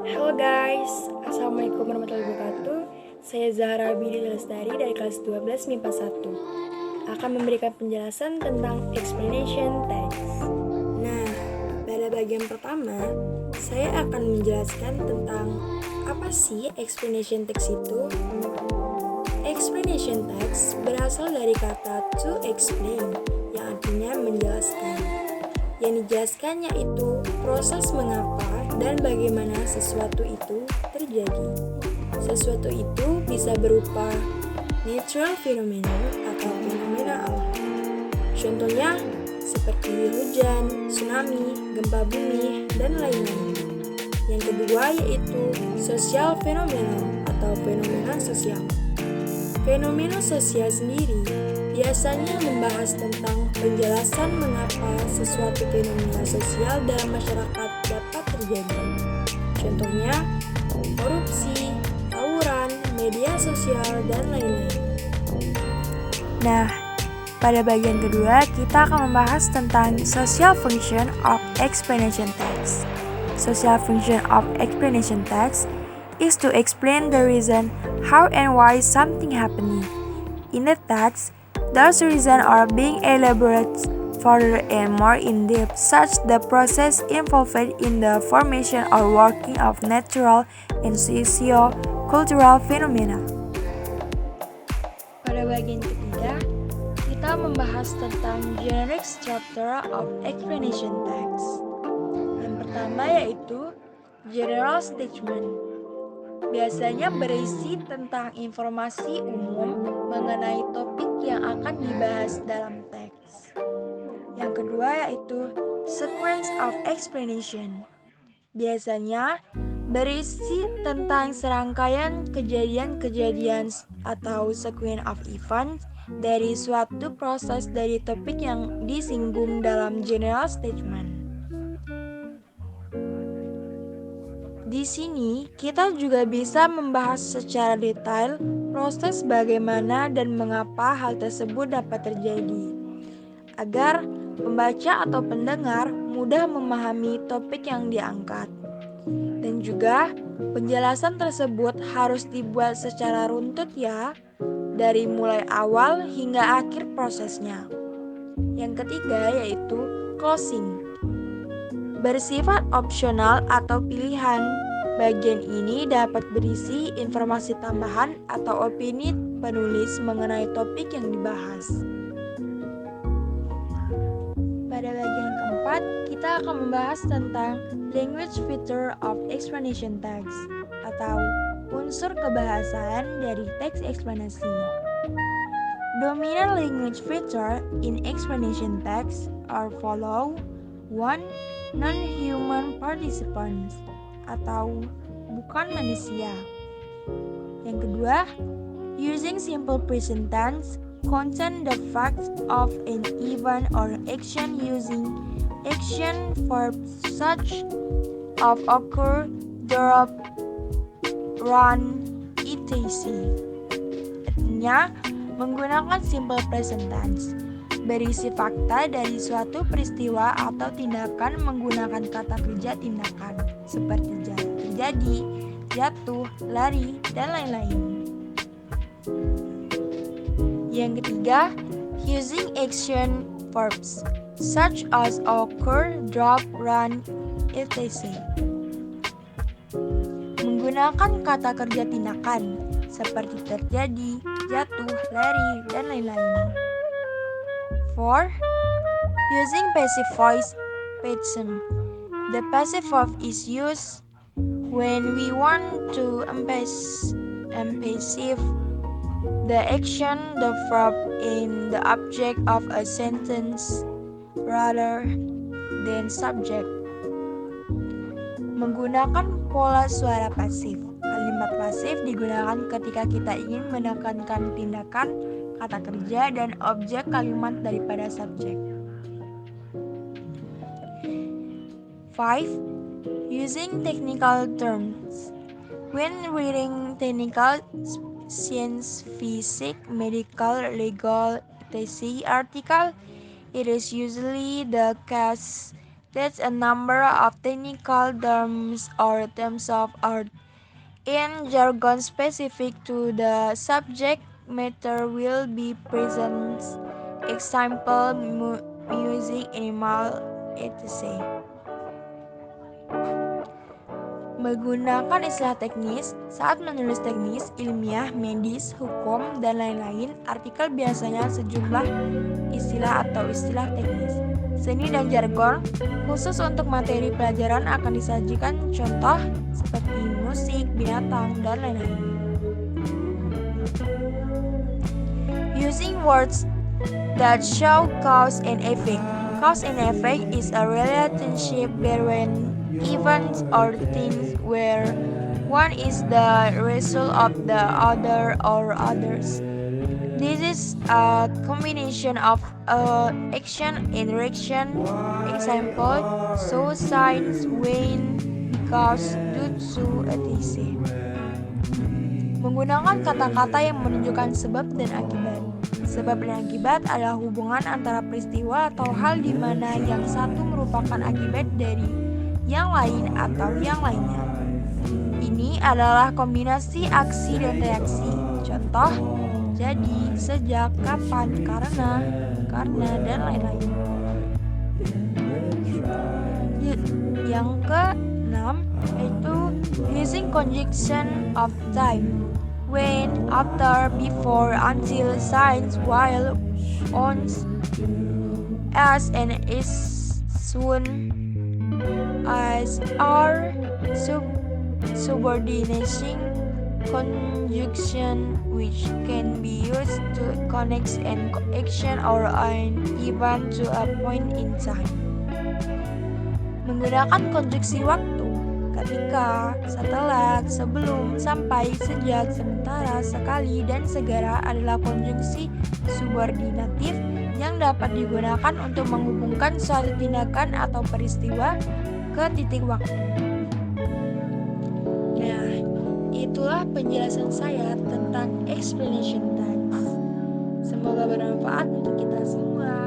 Halo guys, Assalamualaikum warahmatullahi wabarakatuh. Saya Zahra Bidi Lestari dari kelas 12 MIPA 1 akan memberikan penjelasan tentang explanation text. Nah, pada bagian pertama, saya akan menjelaskan tentang apa sih explanation text itu. Explanation text berasal dari kata to explain, yang artinya menjelaskan. Yang dijelaskannya itu proses mengapa dan bagaimana sesuatu itu terjadi. Sesuatu itu bisa berupa natural phenomena atau fenomena alam. Contohnya seperti hujan, tsunami, gempa bumi, dan lain-lain. Yang kedua yaitu social phenomena atau fenomena sosial. Fenomena sosial sendiri biasanya membahas tentang penjelasan mengapa sesuatu fenomena sosial dalam masyarakat dapat terjadi. Contohnya, korupsi, tawuran, media sosial, dan lain-lain. Nah, pada bagian kedua kita akan membahas tentang social function of explanation text. Social function of explanation text is to explain the reason how and why something happening. In the text, those reasons are being elaborated further and more in depth, such the process involved in the formation or working of natural and socio-cultural phenomena. Pada bagian ketiga, kita membahas tentang generic structure of explanation text. Yang pertama yaitu general statement. Biasanya berisi tentang informasi umum mengenai topik yang akan dibahas dalam teks. Yang kedua yaitu sequence of explanation. Biasanya berisi tentang serangkaian kejadian-kejadian atau sequence of events dari suatu proses dari topik yang disinggung dalam general statement. Di sini, kita juga bisa membahas secara detail proses bagaimana dan mengapa hal tersebut dapat terjadi, agar pembaca atau pendengar mudah memahami topik yang diangkat. Dan juga, penjelasan tersebut harus dibuat secara runtut ya, dari mulai awal hingga akhir prosesnya. Yang ketiga yaitu closing. Bersifat opsional atau pilihan, bagian ini dapat berisi informasi tambahan atau opini penulis mengenai topik yang dibahas. Pada bagian keempat, kita akan membahas tentang language feature of explanation text atau unsur kebahasaan dari teks eksplanasi. Dominant language feature in explanation text are follow. 1. Non-human participants atau bukan manusia. Yang kedua, using simple present tense contain the facts of an event or action using action verbs such of occur, drop, run, etc. Artinya, menggunakan simple present tense berisi fakta dari suatu peristiwa atau tindakan menggunakan kata kerja tindakan seperti terjadi, jatuh, lari, dan lain-lain. Yang ketiga, using action verbs such as occur, drop, run, etc. Menggunakan kata kerja tindakan seperti terjadi, jatuh, lari, dan lain-lain. 4. Using passive voice pattern. The passive verb is used when we want to emphasize the action, the verb, and the object of a sentence rather than subject. Menggunakan pola suara pasif. Kalimat pasif digunakan ketika kita ingin menekankan tindakan, kata kerja, dan objek kalimat daripada subjek. 5. Using technical terms. When reading technical, science, physics, medical, legal, etc. article, it is usually the case That's a number of technical terms or terms of art. In jargon specific to the subject matter will be present. Example, music, animal, etc. Menggunakan istilah teknis saat menulis teknis, ilmiah, medis, hukum, dan lain-lain, artikel biasanya sejumlah istilah atau istilah teknis. Seni dan jargon khusus untuk materi pelajaran akan disajikan contoh seperti musik, binatang, dan lain-lain. Using words that show cause and effect. Cause and effect is a relationship between events or things where one is the result of the other or others. This is a combination of action and reaction. Example, so, signs, when, because, due to, etc. Menggunakan kata-kata yang menunjukkan sebab dan akibat. Sebab dan akibat adalah hubungan antara peristiwa atau hal di mana yang satu merupakan akibat dari yang lain atau yang lainnya. Ini adalah kombinasi aksi dan reaksi. Contoh, jadi, sejak, kapan, karena, dan lain-lain. Yang ke-6 yaitu using conjunction of time. When, after, before, until, since, while, on, as, and is, soon, as, are, subordination conjunction which can be used to connect an action or an event to a point in time. Menggunakan konjungsi waktu ketika, setelah, sebelum, sampai, sejak, sementara, sekali, dan segera adalah konjungsi subordinatif yang dapat digunakan untuk menghubungkan suatu tindakan atau peristiwa ke titik waktu. Nah, itulah penjelasan saya tentang explanation text. Semoga bermanfaat untuk kita semua.